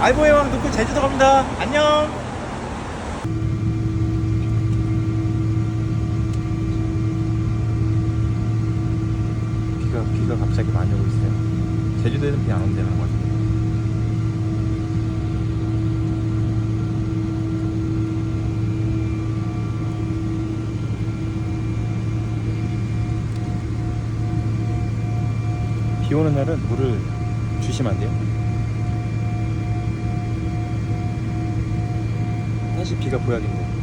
알보의 왕 듣고 제주도 갑니다. 안녕. 비가 갑자기 많이 오고 있어요. 제주도에는 비 안 온다는 것 같아요. 비 오는 날은 물을 주시면 안 돼요. 사실 비가 보약인데.